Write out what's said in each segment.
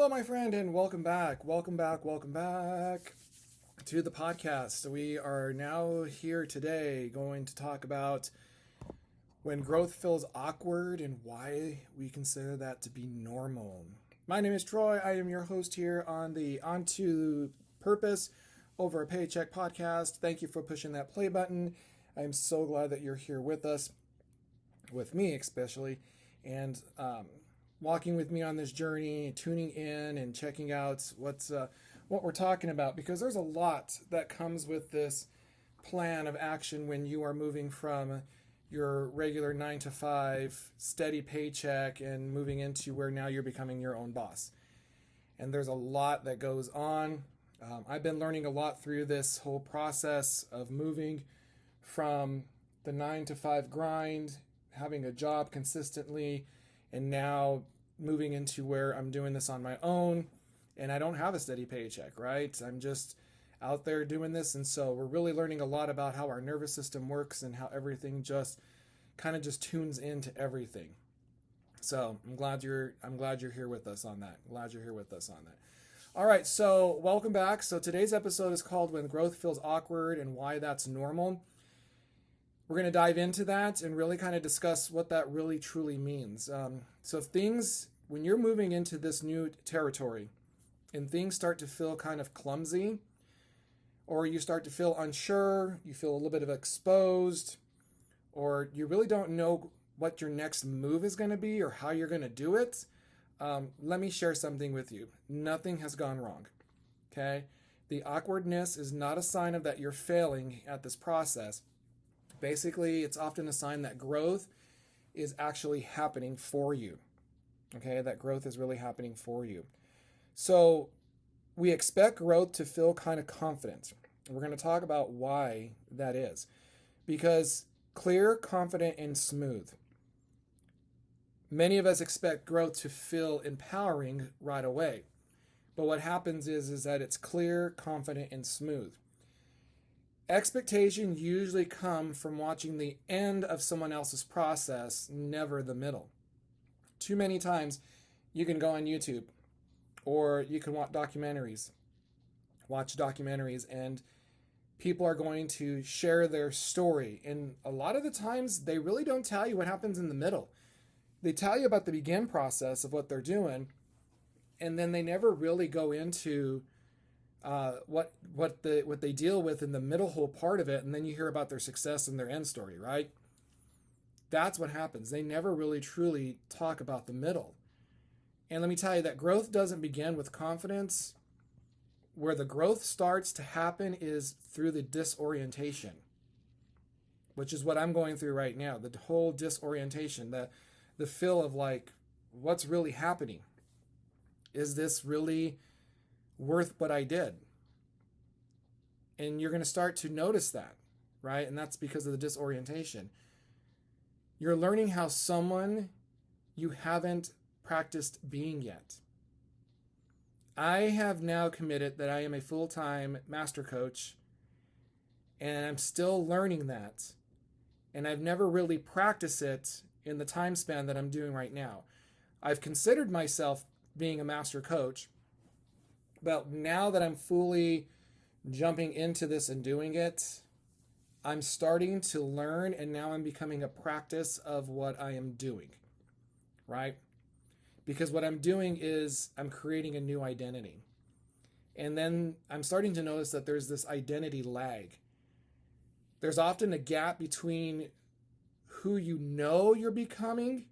Hello, my friend, and welcome back. Welcome back to the podcast. We are now here today going to talk about when growth feels awkward and why we consider that to be normal. My name is Troy. I am your host here on the Onto Purpose Over a Paycheck podcast. Thank you for pushing that play button. I'm so glad that you're here with us, with me especially, and walking with me on this journey, tuning in and checking out what we're talking about, because there's a lot that comes with this plan of action when you are moving from your regular 9 to 5 steady paycheck and moving into where now you're becoming your own boss. And there's a lot that goes on. I've been learning a lot through this whole process of moving from the 9 to 5 grind, having a job consistently, and now moving into where I'm doing this on my own and I don't have a steady paycheck, right? I'm just out there doing this. And so we're really learning a lot about how our nervous system works and how everything just kind of just tunes into everything. So I'm glad you're here with us on that. All right, so welcome back. So today's episode is called When Growth Feels Awkward and Why That's Normal. We're going to dive into that and really kind of discuss what that really truly means. So when you're moving into this new territory and things start to feel kind of clumsy, or you start to feel unsure, you feel a little bit of exposed, or you really don't know what your next move is going to be or how you're going to do it, let me share something with you. Nothing has gone wrong, okay? The awkwardness is not a sign of that you're failing at this process. Basically, it's often a sign that growth is actually happening for you. Okay, that growth is really happening for you. So we expect growth to feel kind of confident. We're going to talk about why that is. Because clear, confident, and smooth. Many of us expect growth to feel empowering right away. But what happens is that it's clear, confident, and smooth. Expectations usually come from watching the end of someone else's process, never the middle. Too many times you can go on YouTube or you can watch documentaries, and people are going to share their story. And a lot of the times they really don't tell you what happens in the middle. They tell you about the begin process of what they're doing, and then they never really go into what they deal with in the middle whole part of it, and then you hear about their success and their end story, right? That's what happens. They never really truly talk about the middle. And let me tell you that growth doesn't begin with confidence. Where the growth starts to happen is through the disorientation, which is what I'm going through right now. The whole disorientation, the feel of like, what's really happening? Is this really worth what I did? And you're going to start to notice that, right? And that's because of the disorientation. You're learning how someone you haven't practiced being yet. I have now committed that I am a full-time master coach, and I'm still learning that. And I've never really practiced it in the time span that I'm doing right now. I've considered myself being a master coach, but now that I'm fully jumping into this and doing it, I'm starting to learn, and now I'm becoming a practice of what I am doing, right? Because what I'm doing is I'm creating a new identity. And then I'm starting to notice that there's this identity lag. There's often a gap between who you know you're becoming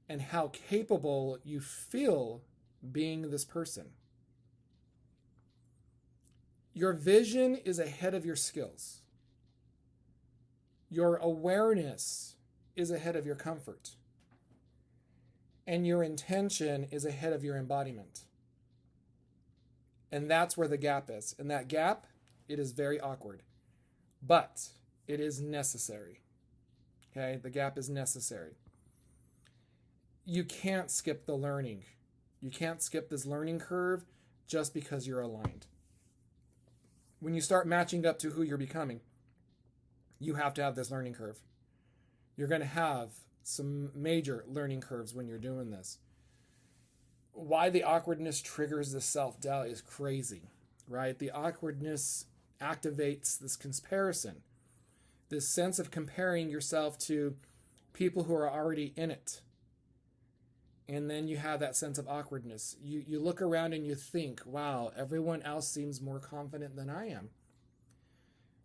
and how capable you feel being this person. Your vision is ahead of your skills. Your awareness is ahead of your comfort. And your intention is ahead of your embodiment. And that's where the gap is. And that gap, it is very awkward. But it is necessary. Okay? The gap is necessary. You can't skip the learning. You can't skip this learning curve just because you're aligned. When you start matching up to who you're becoming, you have to have this learning curve. You're going to have some major learning curves when you're doing this. why the awkwardness triggers the self-doubt is crazy, right? The awkwardness activates this comparison, this sense of comparing yourself to people who are already in it. And then you have that sense of awkwardness. You look around and you think, wow, everyone else seems more confident than I am.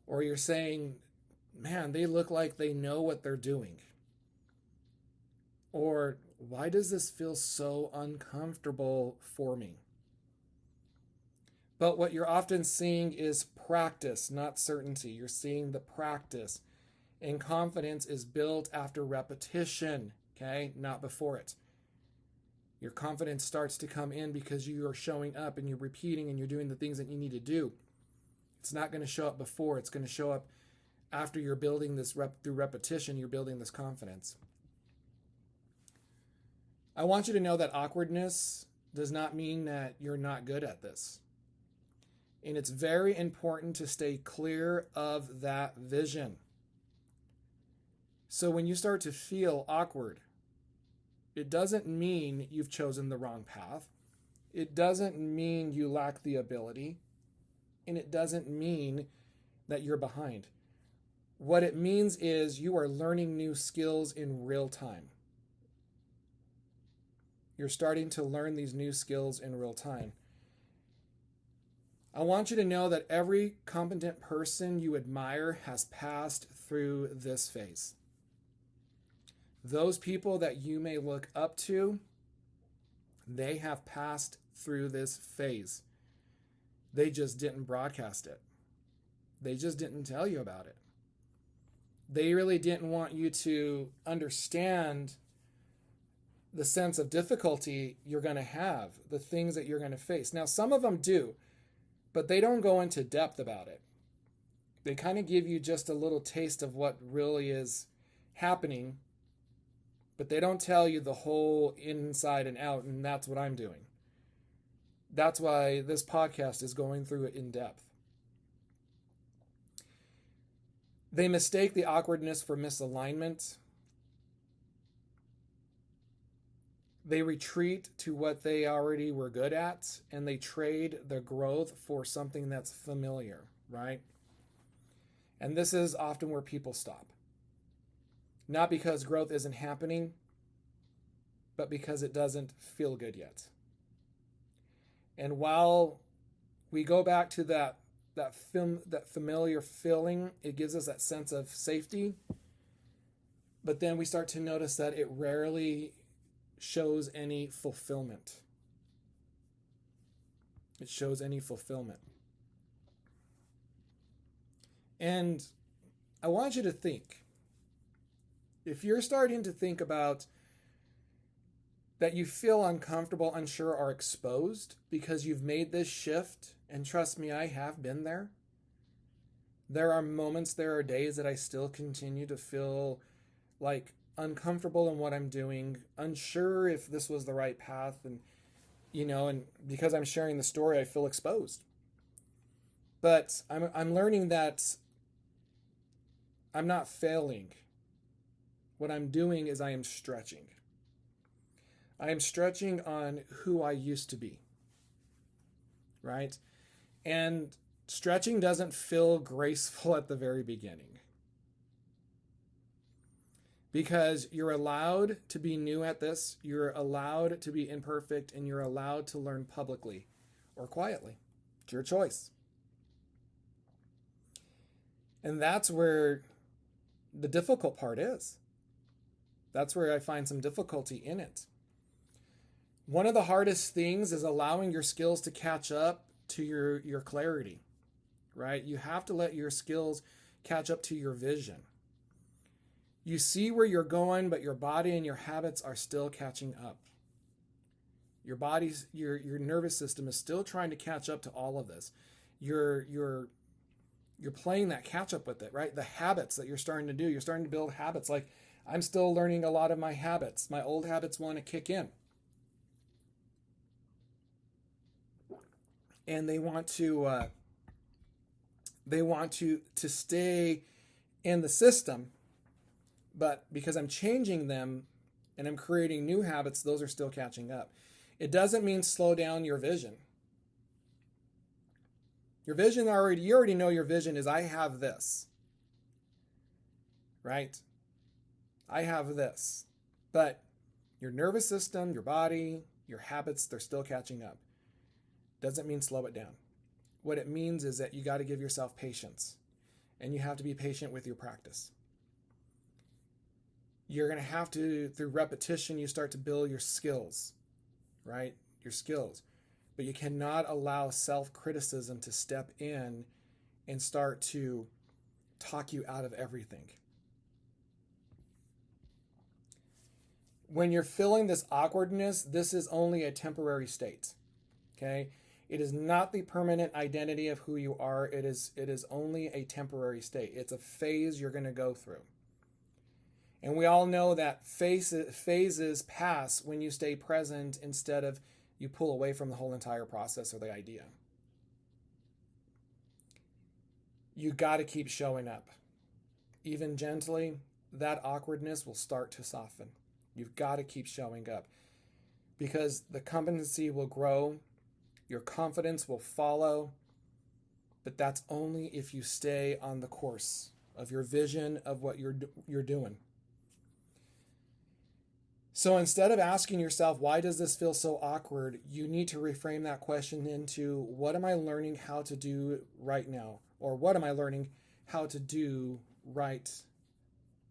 Or you're saying, man, they look like they know what they're doing. Or why does this feel so uncomfortable for me? But what you're often seeing is practice, not certainty. You're seeing the practice. And confidence is built after repetition, okay? Not before it. Your confidence starts to come in because you are showing up and you're repeating and you're doing the things that you need to do. It's not going to show up before. It's going to show up after you're building this through repetition. You're building this confidence. I want you to know that awkwardness does not mean that you're not good at this. And it's very important to stay clear of that vision. So when you start to feel awkward, it doesn't mean you've chosen the wrong path. It doesn't mean you lack the ability. And it doesn't mean that you're behind. What it means is you are learning new skills in real time. You're starting to learn these new skills in real time. I want you to know that every competent person you admire has passed through this phase. Those people that you may look up to, they have passed through this phase. They just didn't broadcast it. They just didn't tell you about it. They really didn't want you to understand the sense of difficulty you're going to have, the things that you're going to face. Now, some of them do, but they don't go into depth about it. They kind of give you just a little taste of what really is happening, but they don't tell you the whole inside and out, and that's what I'm doing. That's why this podcast is going through it in depth. They mistake the awkwardness for misalignment. They retreat to what they already were good at, and they trade the growth for something that's familiar, right? And this is often where people stop. Not because growth isn't happening, but because it doesn't feel good yet. And while we go back to that familiar feeling, it gives us that sense of safety. But then we start to notice that it rarely shows any fulfillment. It shows any fulfillment. And I want you to think, if you're starting to think about that you feel uncomfortable, unsure, or exposed because you've made this shift, and trust me, I have been there. There are moments, there are days that I still continue to feel like uncomfortable in what I'm doing, unsure if this was the right path, and and because I'm sharing the story, I feel exposed. But I'm learning that I'm not failing. What I'm doing is I am stretching. I am stretching on who I used to be, right? And stretching doesn't feel graceful at the very beginning, because you're allowed to be new at this, you're allowed to be imperfect, and you're allowed to learn publicly or quietly. It's your choice. And that's where the difficult part is. That's where I find some difficulty in it. One of the hardest things is allowing your skills to catch up to your clarity, right? You have to let your skills catch up to your vision. You see where you're going, but your body and your habits are still catching up. Your body's, your nervous system is still trying to catch up to all of this. You're playing that catch up with it, right? The habits that you're starting to do, you're starting to build habits. Like, I'm still learning a lot of my habits. My old habits want to kick in. And they want to stay in the system, but because I'm changing them and I'm creating new habits, those are still catching up. It doesn't mean slow down your vision. Your vision you already know your vision is I have this, right? I have this. But your nervous system, your body, your habits, they're still catching up. Doesn't mean slow it down. What it means is that you got to give yourself patience, and you have to be patient with your practice. You're going to have to, through repetition, you start to build your skills, right? Your skills. But you cannot allow self-criticism to step in and start to talk you out of everything. When you're feeling this awkwardness, this is only a temporary state, okay? It is not the permanent identity of who you are. It is only a temporary state. It's a phase you're going to go through. And we all know that phases pass when you stay present instead of you pull away from the whole entire process or the idea. You got to keep showing up. Even gently, that awkwardness will start to soften. You've got to keep showing up because the competency will grow, your confidence will follow, but that's only if you stay on the course of your vision of what you're doing. So instead of asking yourself, why does this feel so awkward? You need to reframe that question into, what am I learning how to do right now? Or what am I learning how to do right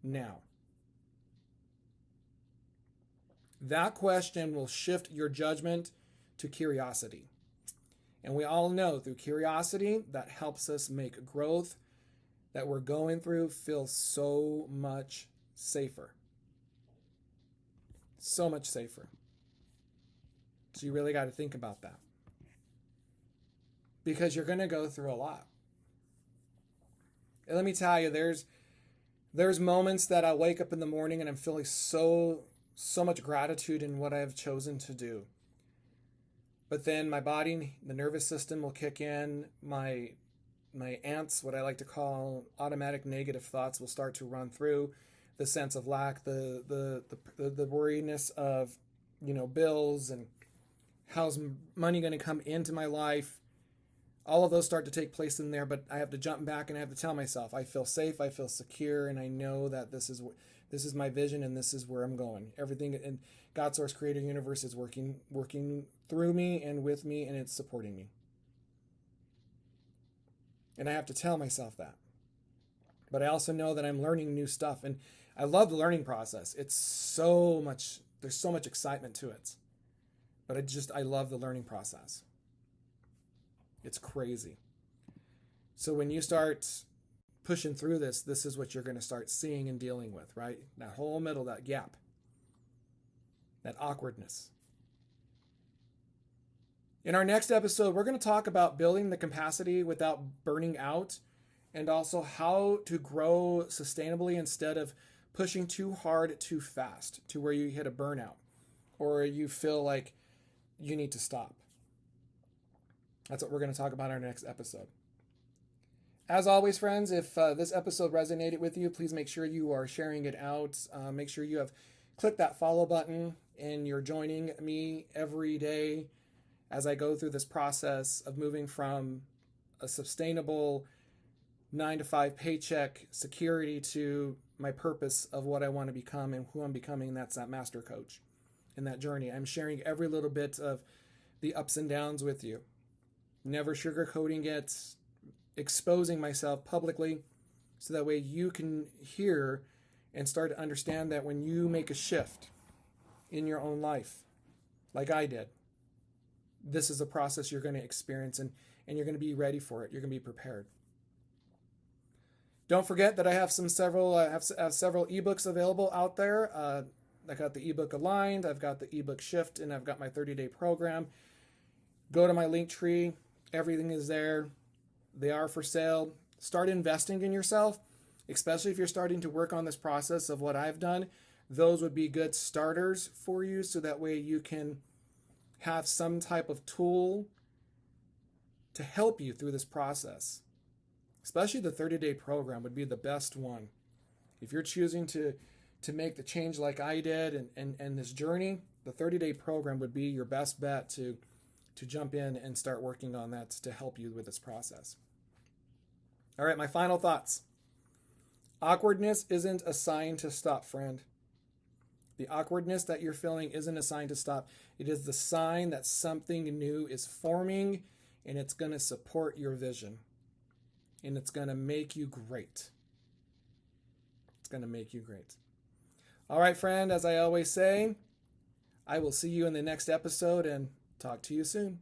now? That question will shift your judgment to curiosity. And we all know through curiosity, that helps us make growth that we're going through feel so much safer. So much safer. So you really got to think about that. Because you're going to go through a lot. And let me tell you, there's moments that I wake up in the morning and I'm feeling so much gratitude in what I've chosen to do. But then my body, the nervous system will kick in, my ants, what I like to call automatic negative thoughts, will start to run through. The sense of lack, the worriness of, bills and how's money going to come into my life. All of those start to take place in there, but I have to jump back and I have to tell myself, I feel safe, I feel secure, and I know that this is my vision and this is where I'm going. Everything in God, Source, Creator, Universe is working through me and with me, and it's supporting me. And I have to tell myself that. But I also know that I'm learning new stuff, and I love the learning process. There's so much excitement to it. But I love the learning process. It's crazy. So when you start pushing through this is what you're going to start seeing and dealing with, right? That whole middle, that gap, that awkwardness. In our next episode, we're going to talk about building the capacity without burning out, and also how to grow sustainably instead of pushing too hard too fast to where you hit a burnout or you feel like you need to stop. That's what we're going to talk about in our next episode. As always, friends, if this episode resonated with you, please make sure you are sharing it out. Make sure you have clicked that follow button and you're joining me every day as I go through this process of moving from a sustainable 9-to-5 paycheck security to my purpose of what I want to become and who I'm becoming, and that's that master coach. In that journey, I'm sharing every little bit of the ups and downs with you. Never sugarcoating it, exposing myself publicly so that way you can hear and start to understand that when you make a shift in your own life, like I did, this is a process you're going to experience, and you're going to be ready for it. You're going to be prepared. Don't forget that I have several ebooks available out there. I got the ebook Aligned, I've got the ebook Shift, and I've got my 30-day program. Go to my link tree. Everything is there. They are for sale. Start investing in yourself, especially if you're starting to work on this process of what I've done. Those would be good starters for you, so that way you can have some type of tool to help you through this process. Especially the 30-day program would be the best one. If you're choosing to make the change like I did and this journey, the 30-day program would be your best bet to jump in and start working on that to help you with this process. All right, my final thoughts. Awkwardness isn't a sign to stop, friend. The awkwardness that you're feeling isn't a sign to stop. It is the sign that something new is forming, and it's going to support your vision. And it's going to make you great. It's going to make you great. All right, friend, as I always say, I will see you in the next episode and talk to you soon.